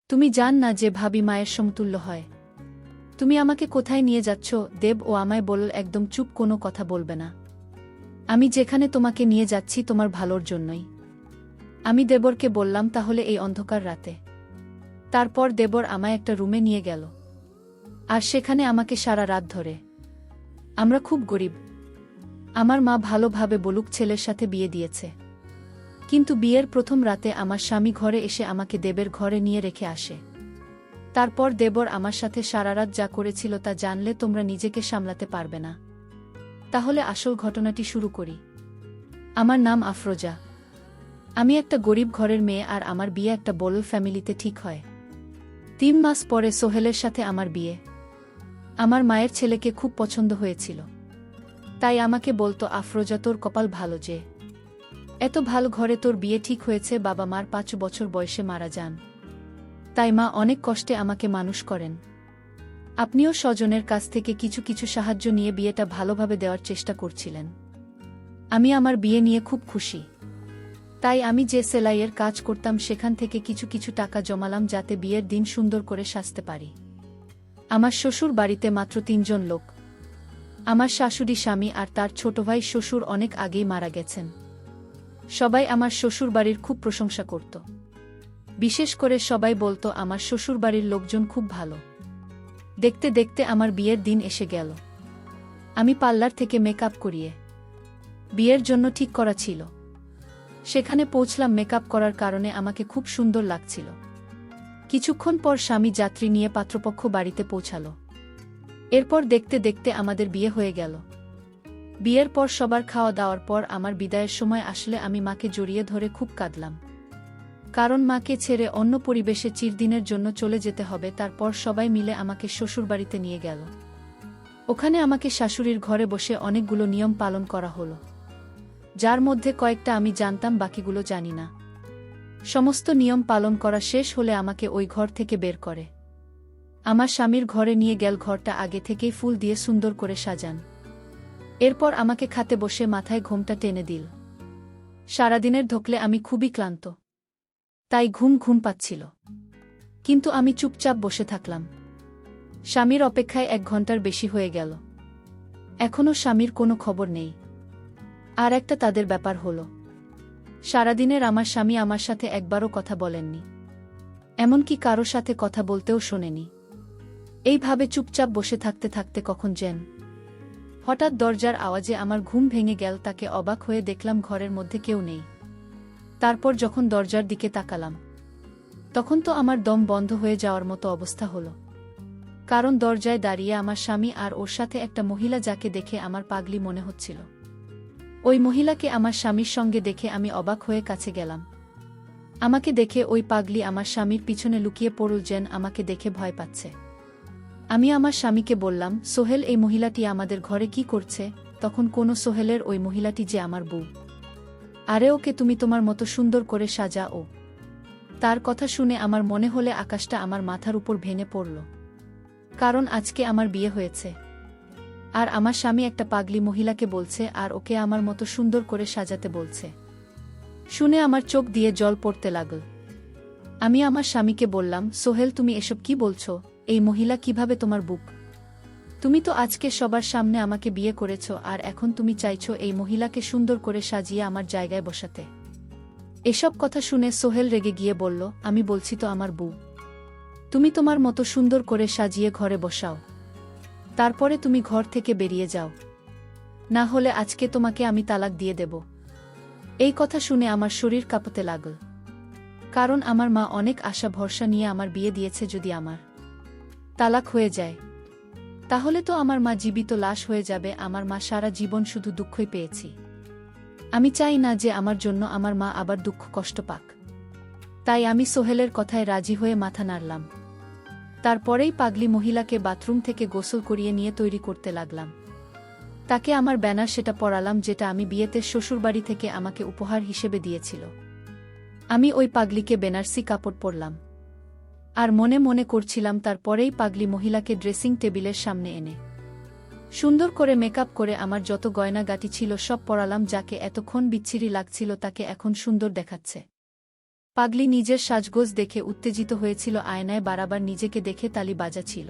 তুমি জান না যে ভাবি মায়ের সমতুল্য হয়। তুমি আমাকে কোথায় নিয়ে যাচ্ছ? দেব ও আমায় বলল, একদম চুপ, কোনো কথা বলবে না। আমি যেখানে তোমাকে নিয়ে যাচ্ছি তোমার ভালোর জন্যই। আমি দেবরকে বললাম, তাহলে এই অন্ধকার রাতে? তারপর দেবর আমায় একটা রুমে নিয়ে গেল, আর সেখানে আমাকে সারা রাত ধরে। আমরা খুব গরিব। আমার মা ভালোভাবে বলুক ছেলের সাথে বিয়ে দিয়েছে, কিন্তু বিয়ের প্রথম রাতে আমার স্বামী ঘরে এসে আমাকে দেবের ঘরে নিয়ে রেখে আসে। তারপর দেবর আমার সাথে সারারাত যা করেছিল তা জানলে তোমরা নিজেকে সামলাতে পারবে না। তাহলে আসল ঘটনাটি শুরু করি। আমার নাম আফরোজা। আমি একটা গরিব ঘরের মেয়ে, আর আমার বিয়ে একটা বড় ফ্যামিলিতে ঠিক হয়। 3 মাস পরে সোহেলের সাথে আমার বিয়ে। আমার মায়ের ছেলেকে খুব পছন্দ হয়েছিল, তাই আমাকে বলতো, আফরোজা তোর কপাল ভালো যে এত ভালো ঘরে তোর বিয়ে ঠিক হয়েছে। বাবা মার 5 বছর বয়সে মারা যান, তাই মা অনেক কষ্টে আমাকে মানুষ করেন। আপনিও স্বজনের কাছ থেকে কিছু কিছু সাহায্য নিয়ে বিয়েটা ভালোভাবে দেওয়ার চেষ্টা করছিলেন। আমি আমার বিয়ে নিয়ে খুব খুশি, তাই আমি যে সেলাইয়ের কাজ করতাম সেখান থেকে কিছু কিছু টাকা জমালাম, যাতে বিয়ের দিন সুন্দর করে সাজতে পারি। আমার শ্বশুর বাড়িতে মাত্র 3 জন লোক। আমার শাশুড়ি, স্বামী আর তার ছোট ভাই। শ্বশুর অনেক আগেই মারা গেছেন। সবাই আমার শ্বশুরবাড়ির খুব প্রশংসা করত। বিশেষ করে সবাই বলতো আমার শ্বশুরবাড়ির লোকজন খুব ভালো। দেখতে দেখতে আমার বিয়ের দিন এসে গেল। আমি পার্লার থেকে মেকআপ করিয়ে বিয়ের জন্য ঠিক করা ছিল। সেখানে পৌঁছলাম। মেকআপ করার কারণে আমাকে খুব সুন্দর লাগছিল। কিছুক্ষণ পর স্বামী যাত্রী নিয়ে পাত্রপক্ষ বাড়িতে পৌঁছালো। এরপর দেখতে দেখতে আমাদের বিয়ে হয়ে গেল। বিয়ের পর সবার খাওয়া দাওয়ার পর আমার বিদায়ের সময় আসলে আমি মাকে জড়িয়ে ধরে খুব কাঁদলাম, কারণ মাকে ছেড়ে অন্য পরিবেশে চিরদিনের জন্য চলে যেতে হবে। তারপর সবাই মিলে আমাকে শ্বশুরবাড়িতে নিয়ে গেল। ওখানে আমাকে শাশুড়ির ঘরে বসে অনেকগুলো নিয়ম পালন করা হলো, যার মধ্যে কয়েকটা আমি জানতাম, বাকিগুলো জানি না। সমস্ত নিয়ম পালন করা শেষ হলে আমাকে ওই ঘর থেকে বের করে আমার স্বামীর ঘরে নিয়ে গেল। ঘরটা আগে থেকেই ফুল দিয়ে সুন্দর করে সাজান। এরপর আমাকে খাটে বসে মাথায় ঘোমটা টেনে দিল। সারাদিনের ধকলে আমি খুবই ক্লান্ত, তাই ঘুম ঘুম পাচ্ছিল, কিন্তু আমি চুপচাপ বসে থাকলাম। স্বামীর অপেক্ষায় 1 ঘন্টার বেশি হয়ে গেল। এখনও স্বামীর কোনো খবর নেই। আর একটা তাদের ব্যাপার হলো, সারাদিনের আমার স্বামী আমার সাথে একবারও কথা বলেননি, এমনকি কারো সাথে কথা বলতেও শোনেনি। এইভাবে চুপচাপ বসে থাকতে থাকতে কখন যেন হঠাৎ দরজার আওয়াজে আমার ঘুম ভেঙে গেল। তাকে অবাক হয়ে দেখলাম ঘরের মধ্যে কেউ নেই। তারপর যখন দরজার দিকে তাকালাম, তখন তো আমার দম বন্ধ হয়ে যাওয়ার মতো অবস্থা হলো, কারণ দরজায় দাঁড়িয়ে আমার স্বামী আর ওর সাথে একটা মহিলা, যাকে দেখে আমার পাগলি মনে হচ্ছিল। ওই মহিলাকে আমার স্বামীর সঙ্গে দেখে আমি অবাক হয়ে কাছে গেলাম। আমাকে দেখে ওই পাগলি আমার স্বামীর পিছনে লুকিয়ে পড়ল, যেন আমাকে দেখে ভয় পাচ্ছে। আমি আমার স্বামীকে বললাম, সোহেল, এই মহিলাটি আমাদের ঘরে কি করছে? তখন কোনো সোহেলের, ওই মহিলাটি যে আমার বউ। আরে ওকে তুমি তোমার মতো সুন্দর করে সাজা। ও তার কথা শুনে আমার মনে হলে আকাশটা আমার মাথার উপর ভেঙে পড়ল, কারণ আজকে আমার বিয়ে হয়েছে, আর আমার স্বামী একটা পাগলি মহিলাকে বলছে, আর ওকে আমার মতো সুন্দর করে সাজাতে বলছে। শুনে আমার চোখ দিয়ে জল পড়তে লাগল। আমি আমার স্বামীকে বললাম, সোহেল, তুমি এসব কি বলছো? এই মহিলা কিভাবে তোমার বুক? তুমি তো আজকে সবার সামনে আমাকে বিয়ে করেছ, আর এখন তুমি চাইছো এই মহিলাকে সুন্দর করে সাজিয়ে আমার জায়গায় বসাতে? এসব কথা শুনে সোহেল রেগে গিয়ে বলল, আমি বলছি তো আমার বউ। তুমি তোমার মতো সুন্দর করে সাজিয়ে ঘরে বসাও, তারপরে তুমি ঘর থেকে বেরিয়ে যাও, না হলে আজকে তোমাকে আমি তালাক দিয়ে দেব। এই কথা শুনে আমার শরীর কাঁপতে লাগল, কারণ আমার মা অনেক আশা ভরসা নিয়ে আমার বিয়ে দিয়েছে। যদি আমার তালাক হয়ে যায়, তাহলে তো আমার মা জীবিত লাশ হয়ে যাবে। আমার মা সারা জীবন শুধু দুঃখই পেয়েছি। আমি চাই না যে আমার জন্য আমার মা আবার দুঃখ কষ্ট পাক। তাই আমি সোহেলের কথায় রাজি হয়ে মাথা নাড়লাম। তারপরেই পাগলি মহিলাকে বাথরুম থেকে গোসল করিয়ে নিয়ে তৈরি করতে লাগলাম। তাকে আমার ব্যানার সেটা পরালাম, যেটা আমি বিয়েতে শ্বশুরবাড়ি থেকে আমাকে উপহার হিসেবে দিয়েছিল। আমি ওই পাগলিকে বেনারসি কাপড় পরলাম, আর মনে মনে করছিলাম, তারপরেই পাগলি মহিলাকে ড্রেসিং টেবিলের সামনে এনে সুন্দর করে মেকআপ করে আমার যত গয়নাগাটি ছিল সব পরালাম। যাকে এতক্ষণ বিচ্ছিরি লাগছিল তাকে এখন সুন্দর দেখাচ্ছে। পাগলি নিজের সাজগোজ দেখে উত্তেজিত হয়েছিল, আয়নায় বারবার নিজেকে দেখে তালি বাজাচ্ছিল।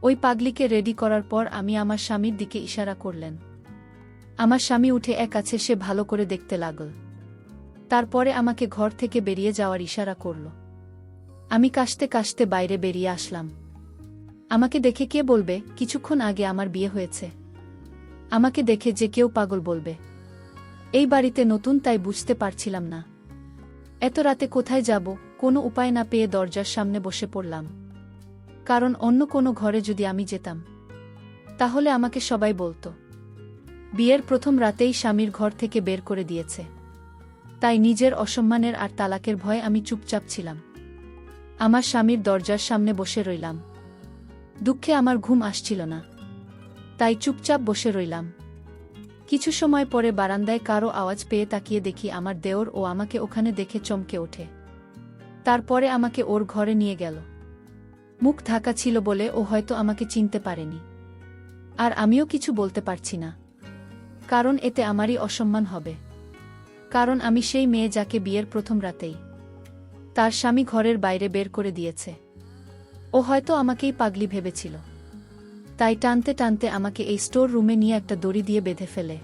ওই পাগলিকে রেডি করার পর আমি আমার স্বামীর দিকে ইশারা করলেন। আমার স্বামী উঠে এক আছে সে ভালো করে দেখতে লাগল। তারপরে আমাকে ঘর থেকে বেরিয়ে যাওয়ার ইশারা করল। আমি কাশতে কাশতে বাইরে বেরিয়ে আসলাম। আমাকে দেখে কে বলবে কিছুক্ষণ আগে আমার বিয়ে হয়েছে? আমাকে দেখে যে কেউ পাগল বলবে। এই বাড়িতে নতুন তাই বুঝতে পারছিলাম না এত রাতে কোথায় যাব। কোনো উপায় না পেয়ে দরজার সামনে বসে পড়লাম। কারণ অন্য কোনো ঘরে যদি আমি যেতাম তাহলে আমাকে সবাই বলতো বিয়ের প্রথম রাতেই স্বামীর ঘর থেকে বের করে দিয়েছে। তাই নিজের অসম্মানের আর তালাকের ভয়ে আমি চুপচাপ ছিলাম। আমার স্বামীর দরজার সামনে বসে রইলাম। দুঃখে আমার ঘুম আসছিল না, তাই চুপচাপ বসে রইলাম। কিছু সময় পরে বারান্দায় কারো আওয়াজ পেয়ে তাকিয়ে দেখি আমার দেওর ও আমাকে ওখানে দেখে চমকে ওঠে। তারপরে আমাকে ওর ঘরে নিয়ে গেল। মুখ ঢাকা ছিল বলে ও হয়তো আমাকে চিনতে পারেনি। আর আমিও কিছু বলতে পারছি না, কারণ এতে আমারই অসম্মান হবে। কারণ আমি সেই মেয়ে যাকে বিয়ের প্রথম রাতেই তার স্বামী ঘরের বাইরে বের করে দিয়েছে। ও হয়তো আমাকেই পাগলি ভেবেছিল, তাই টানতে টানতে আমাকে এই স্টোর রুমে নিয়ে একটা দড়ি দিয়ে বেঁধে ফেলে।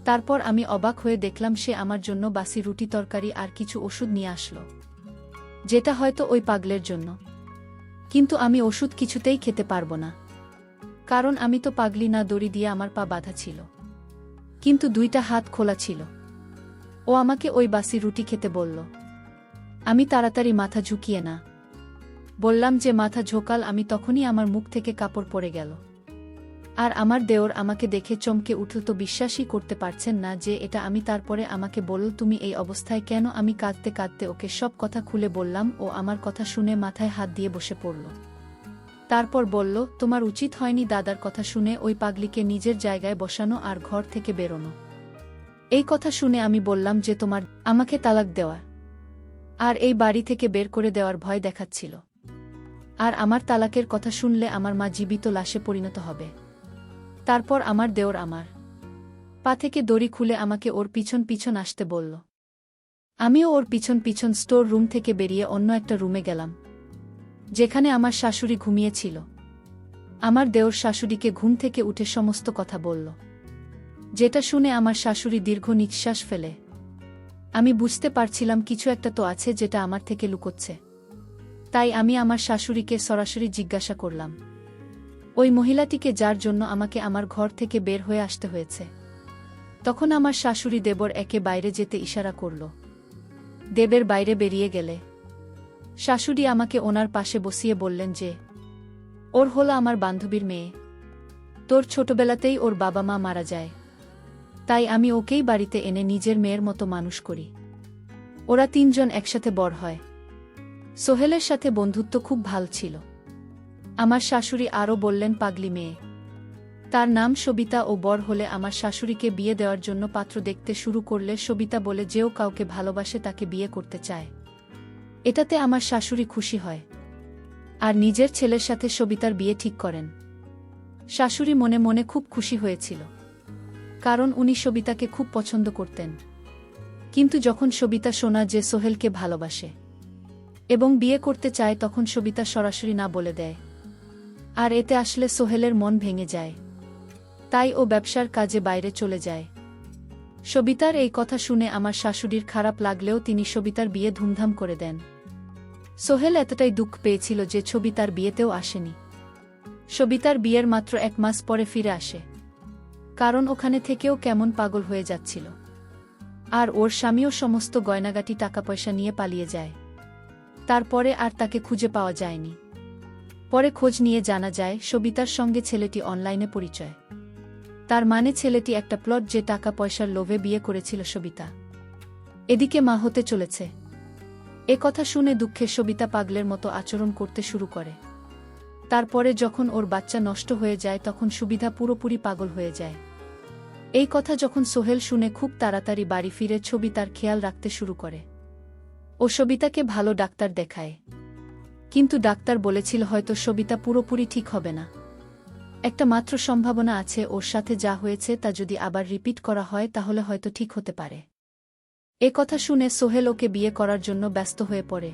তারপর আমি অবাক হয়ে দেখলাম সে আমার জন্য বাসি রুটি তরকারি আর কিছু ওষুধ নিয়ে আসলো, যেটা হয়তো ওই পাগলের জন্য। কিন্তু আমি ওষুধ কিছুতেই খেতে পারবো না, কারণ আমি তো পাগলি না। দড়ি দিয়ে আমার পা বাঁধা ছিল, কিন্তু দুইটা হাত খোলা ছিল। ও আমাকে ওই বাসি রুটি খেতে বলল। আমি তাড়াতাড়ি মাথা ঝুঁকিয়ে না বললাম যে মাথা ঝোকাল আমি, তখনই আমার মুখ থেকে কাপড় পড়ে গেল। আর আমার দেওর আমাকে দেখে চমকে উঠল, তো বিশ্বাসই করতে পারছেন না যে এটা আমি। তারপরে আমাকে বলল তুমি এই অবস্থায় কেন? আমি কাঁদতে কাঁদতে ওকে সব কথা খুলে বললাম। ও আমার কথা শুনে মাথায় হাত দিয়ে বসে পড়ল। তারপর বলল তোমার উচিত হয়নি দাদার কথা শুনে ওই পাগলিকে নিজের জায়গায় বসানো আর ঘর থেকে বেরোনো। এই কথা শুনে আমি বললাম যে তোমার আমাকে তালাক দেওয়ার আর এই বাড়ি থেকে বের করে দেওয়ার ভয় দেখাচ্ছিল। আর আমার তালাকের কথা শুনলে আমার মা জীবিত লাশে পরিণত হবে। তারপর আমার দেওর আমার পা থেকে দড়ি খুলে আমাকে ওর পিছন পিছন আসতে বলল। আমিও ওর পিছন পিছন স্টোর রুম থেকে বেরিয়ে অন্য একটা রুমে গেলাম, যেখানে আমার শাশুড়ি ঘুমিয়েছিল। আমার দেওর শাশুড়িকে ঘুম থেকে উঠে সমস্ত কথা বলল, যেটা শুনে আমার শাশুড়ি দীর্ঘ নিঃশ্বাস ফেলে। আমি বুঝতে পারছিলাম কিছু একটা তো আছে যেটা আমার থেকে লুকোচ্ছে। তাই আমি আমার শাশুড়িকে সরাসরি জিজ্ঞাসা করলাম, ওই মহিলাটিকে যার জন্য আমাকে আমার ঘর থেকে বের হয়ে আসতে হয়েছে। তখন আমার শাশুড়ি দেবর একে বাইরে যেতে ইশারা করল। দেবের বাইরে বেরিয়ে গেলে শাশুড়ি আমাকে ওনার পাশে বসিয়ে বললেন যে ওর হলো আমার বান্ধবীর মেয়ে। তোর ছোটবেলাতেই ওর বাবা মা মারা যায়, তাই আমি ওকেই বাড়িতে এনে নিজের মেয়ের মতো মানুষ করি। ওরা তিনজন একসাথে বড় হয়। সোহেলের সাথে বন্ধুত্ব খুব ভাল ছিল। আমার শাশুড়ি আরও বললেন পাগলি মেয়ে, তার নাম সবিতা। ও বড় হলে আমার শাশুড়িকে বিয়ে দেওয়ার জন্য পাত্র দেখতে শুরু করলে সবিতা বলে যেও কাউকে ভালোবাসে তাকে বিয়ে করতে চায়। এটাতে আমার শাশুড়ি খুশি হয় আর নিজের ছেলের সাথে সবিতার বিয়ে ঠিক করেন। শাশুড়ি মনে মনে খুব খুশি হয়েছিল, কারণ উনি সবিতাকে খুব পছন্দ করতেন। কিন্তু যখন সবিতা শোনা যে সোহেলকে ভালোবাসে এবং বিয়ে করতে চায়, তখন সবিতা সরাসরি না বলে দেয়। আর এতে আসলে সোহেলের মন ভেঙে যায়, তাই ও ব্যবসার কাজে বাইরে চলে যায়। সবিতার এই কথা শুনে আমার শাশুড়ির খারাপ লাগলেও তিনি সবিতার বিয়ে ধুমধাম করে দেন। সোহেল এতটাই দুঃখ পেয়েছিল যে সবিতার বিয়েতেও আসেনি। সবিতার বিয়ের মাত্র 1 মাস পরে ফিরে আসে, কারণ ওখানে থেকেও কেমন পাগল হয়ে যাচ্ছিল। আর ওর স্বামীও সমস্ত গয়নাগাটি টাকা পয়সা নিয়ে পালিয়ে যায়। তারপরে আর তাকে খুঁজে পাওয়া যায়নি। পরে খোঁজ নিয়ে জানা যায় সবিতার সঙ্গে ছেলেটি অনলাইনে পরিচয়। তার মানে ছেলেটি একটা প্লট, যে টাকা পয়সার লোভে বিয়ে করেছিল সবিতা। এদিকে মা হতে চলেছে। এ কথা শুনে দুঃখে সবিতা পাগলের মতো আচরণ করতে শুরু করে। তারপরে যখন ওর বাচ্চা নষ্ট হয়ে যায়, তখন সুবিধা পুরোপুরি পাগল হয়ে যায়। এই কথা যখন সোহেল শুনে খুব তাড়াতাড়ি বাড়ি ফিরে সবিতার খেয়াল রাখতে শুরু করে। ও সবিতাকে ভালো ডাক্তার দেখায়, কিন্তু ডাক্তার বলেছিল হয়তো সবিতা পুরোপুরি ঠিক হবে না। একটা মাত্র সম্ভাবনা আছে, ওর সাথে যা হয়েছে তা যদি আবার রিপিট করা হয় তাহলে হয়তো ঠিক হতে পারে। এ কথা শুনে সোহেল ওকে বিয়ে করার জন্য ব্যস্ত হয়ে পড়ে।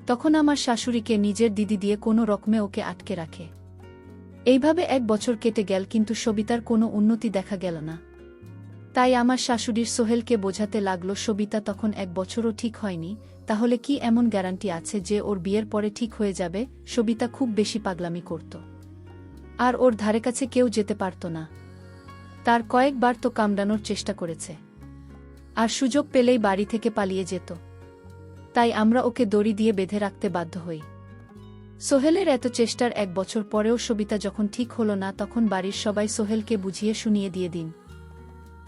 তখন আমার শাশুড়িকে নিজের দিদি দিয়ে কোনো রকমে ওকে আটকে রাখে। এইভাবে 1 বছর কেটে গেল, কিন্তু সবিতার কোনো উন্নতি দেখা গেল না। তাই আমার শাশুড়ির সোহেলকে বোঝাতে লাগলো সবিতা তখন 1 বছরও ঠিক হয়নি, তাহলে কি এমন গ্যারান্টি আছে যে ওর বিয়ের পরে ঠিক হয়ে যাবে? সবিতা খুব বেশি পাগলামি করত, আর ওর ধারে কাছে কেউ যেতে পারত না। তার কয়েকবার তো কামড়ানোর চেষ্টা করেছে, আর সুযোগ পেলেই বাড়ি থেকে পালিয়ে যেত। তাই আমরা ওকে দড়ি দিয়ে বেঁধে রাখতে বাধ্য হই। সোহেলের এত চেষ্টার 1 বছর পরেও সবিতা যখন ঠিক হলো না, তখন বাড়ির সবাই সোহেলকে বুঝিয়ে শুনিয়ে দিয়ে দিন।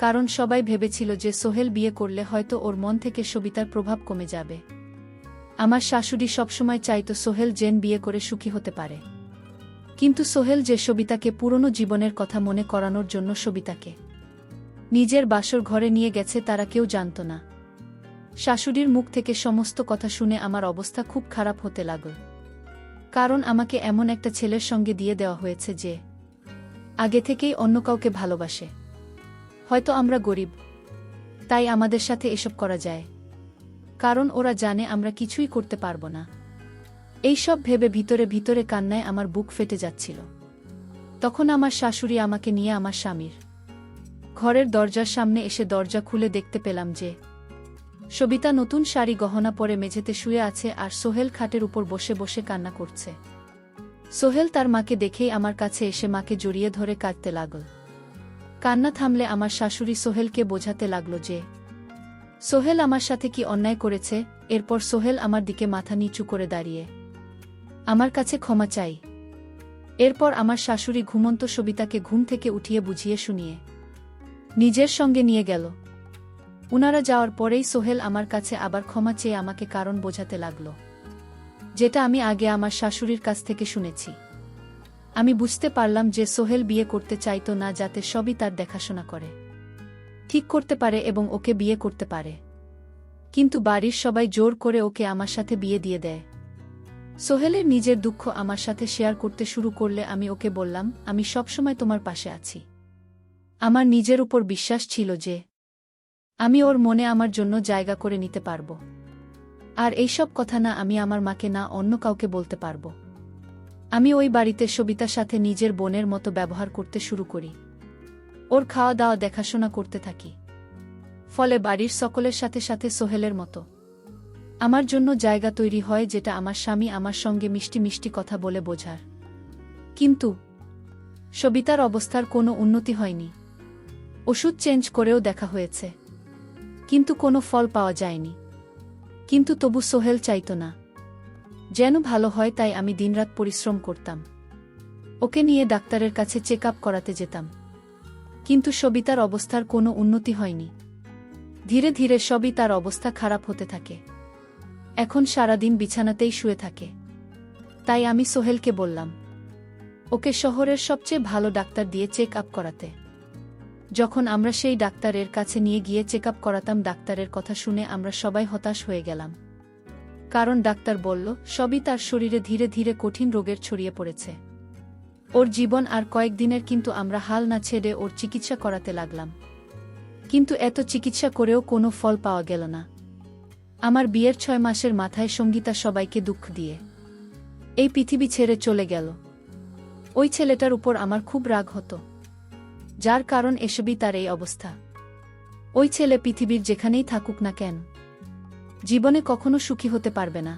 কারণ সবাই ভেবেছিল যে সোহেল বিয়ে করলে হয়তো ওর মন থেকে সবিতার প্রভাব কমে যাবে। আমার শাশুড়ি সবসময় চাইতো সোহেল যেন বিয়ে করে সুখী হতে পারে। কিন্তু সোহেল যে সবিতাকে পুরনো জীবনের কথা মনে করানোর জন্য সবিতাকে নিজের বাসর ঘরে নিয়ে গেছে, তারা কেউ জানত না। শাশুড়ির মুখ থেকে সমস্ত কথা শুনে আমার অবস্থা খুব খারাপ হতে লাগল। কারণ আমাকে এমন একটা ছেলের সঙ্গে দিয়ে দেওয়া হয়েছে যে আগে থেকেই অন্য কাউকে ভালোবাসে। হয়তো আমরা গরিব, তাই আমাদের সাথে এসব করা যায়, কারণ ওরা জানে আমরা কিছুই করতে পারব না। এইসব ভেবে ভিতরে ভিতরে কান্নায় আমার বুক ফেটে যাচ্ছিল। তখন আমার শাশুড়ি আমাকে নিয়ে আমার স্বামীর ঘরের দরজার সামনে এসে দরজা খুলে দেখতে পেলাম যে সবিতা নতুন শাড়ি গহনা পরে মেঝেতে শুয়ে আছে, আর সোহেল খাটের উপর বসে বসে কান্না করছে। সোহেল তার মাকে দেখেই আমার কাছে এসে মাকে জড়িয়ে ধরে কাঁদতে লাগল। কান্না থামলে আমার শাশুড়ি সোহেলকে বোঝাতে লাগল যে সোহেল আমার সাথে কি অন্যায় করেছে। এরপর সোহেল আমার দিকে মাথা নিচু করে দাঁড়িয়ে আমার কাছে ক্ষমা চাই। এরপর আমার শাশুড়ি ঘুমন্ত সবিতাকে ঘুম থেকে উঠিয়ে বুঝিয়ে শুনিয়ে নিজের সঙ্গে নিয়ে গেল। উনারা যাওয়ার পরেই সোহেল আমার কাছে আবার ক্ষমা চেয়ে আমাকে কারণ বোঝাতে লাগল, যেটা আমি আগে আমার শাশুড়ির কাছ থেকে শুনেছি। আমি বুঝতে পারলাম যে সোহেল বিয়ে করতে চাইতো না, যাতে সবই তার দেখাশোনা করে ঠিক করতে পারে এবং ওকে বিয়ে করতে পারে। কিন্তু বাড়ির সবাই জোর করে ওকে আমার সাথে বিয়ে দিয়ে দেয়। সোহেলের নিজের দুঃখ আমার সাথে শেয়ার করতে শুরু করলে আমি ওকে বললাম, আমি সবসময় তোমার পাশে আছি। আমার নিজের উপর বিশ্বাস ছিল যে আমি ওর মনে আমার জন্য জায়গা করে নিতে পারব। আর এইসব কথা না আমি আমার মাকে না অন্য কাউকে বলতে পারব। আমি ওই বাড়িতে সবিতার সাথে নিজের বোনের মতো ব্যবহার করতে শুরু করি। ওর খাওয়া দাওয়া দেখাশোনা করতে থাকি। ফলে বাড়ির সকলের সাথে সাথে সোহেলের মতো আমার জন্য জায়গা তৈরি হয়, যেটা আমার স্বামী আমার সঙ্গে মিষ্টি মিষ্টি কথা বলে বোঝার। কিন্তু সবিতার অবস্থার কোনো উন্নতি হয়নি। ওষুধ চেঞ্জ করেও দেখা হয়েছে, কিন্তু কোনো ফল পাওয়া যায়নি। কিন্তু তবু সোহেল চাইত না যেন ভালো হয়, তাই আমি দিনরাত পরিশ্রম করতাম। ওকে নিয়ে ডাক্তারের কাছে চেক আপ করাতে যেতাম, কিন্তু সবিতার অবস্থার কোনো উন্নতি হয়নি। ধীরে ধীরে সবই তার অবস্থা খারাপ হতে থাকে। এখন সারাদিন বিছানাতেই শুয়ে থাকে। তাই আমি সোহেলকে বললাম ওকে শহরের সবচেয়ে ভালো ডাক্তার দিয়ে চেক আপ করাতে। যখন আমরা সেই ডাক্তারের কাছে নিয়ে গিয়ে চেক আপ করাতাম, ডাক্তারের কথা শুনে আমরা সবাই হতাশ হয়ে গেলাম। কারণ ডাক্তার বলল সবই তার শরীরে ধীরে ধীরে কঠিন রোগের ছড়িয়ে পড়েছে। ওর জীবন আর কয়েকদিনের। কিন্তু আমরা হাল না ছেড়ে ওর চিকিৎসা করাতে লাগলাম। কিন্তু এত চিকিৎসা করেও কোনো ফল পাওয়া গেল না। আমার বিয়ের 6 মাসের মাথায় সঙ্গীতা সবাইকে দুঃখ দিয়ে এই পৃথিবী ছেড়ে চলে গেল। ওই ছেলেটার উপর আমার খুব রাগ হতো, যার কারণ এসবই তার এই অবস্থা। ওই ছেলে পৃথিবীর যেখানেই থাকুক না কেন জীবনে কখনো সুখী হতে পারবে না।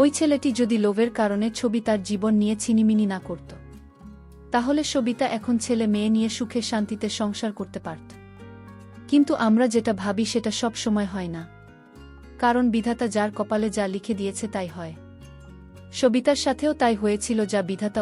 ওই ছেলেটি যদি লোভের কারণে ছবি তার জীবন নিয়ে ছিনিমিনি না করত, তাহলে সবিতা এখন ছেলে মেয়ে নিয়ে সুখে শান্তিতে সংসার করতে পারত। কিন্তু আমরা যেটা ভাবি সেটা সব সময় হয় না, কারণ বিধাতা যার কপালে যা লিখে দিয়েছে তাই হয়। সবিতার সাথেও তাই হয়েছিল, যা বিধাতা